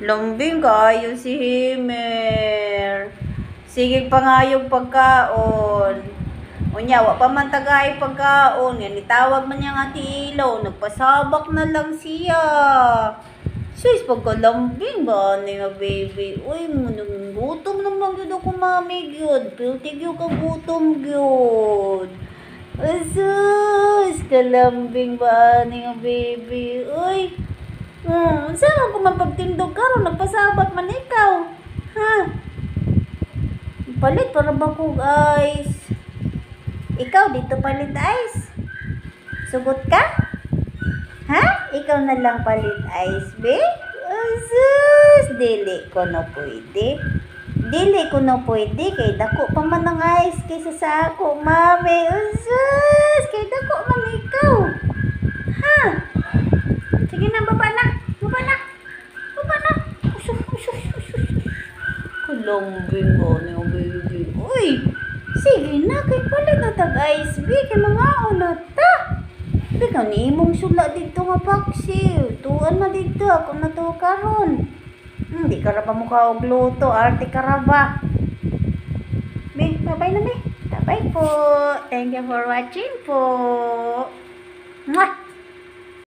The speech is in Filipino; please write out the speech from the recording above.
Lambing kaayo si Himer. Sige pa nga yung pagkaon. Unya, wa pa man tagay pagkaon. Yan, itawag man niya nga ti Ilaw. Nagpasabak na lang siya. Sis, pagkalambing ba ni nga baby? Uy, munang gutom naman yun ako mami yun. Piltig yung kagutom yun. Asus, kalambing ba ni nga baby? Uy, saan ako mapagtindog ka ron? Nagpasabak man ikaw. Ha? Palit para ba ko guys? Ikaw dito palit ice. Sugot ka? Ha? Ikaw na lang palit ice, be? Asus! Dili ko na pwede. Dili ko na pwede. Kay dako pa man ang ice kaysa sa ako, mami. Asus! Kay dako man ikaw. Ha? Sige na, baba na. Baba na. Baba na. Usus, usus, usus. Kalambing mo niyo, baby. Uy! Sige na, kay palit na tag-ice, be. Kay mga na ta. Ikaw ni imong sula dito nga paksi. Tuan na dito. Ako na to karon. Di ka ra pa mukha og luto. Arte ka ra ba? Be, bye-bye na be. Bye po. Thank you for watching po. Mwah!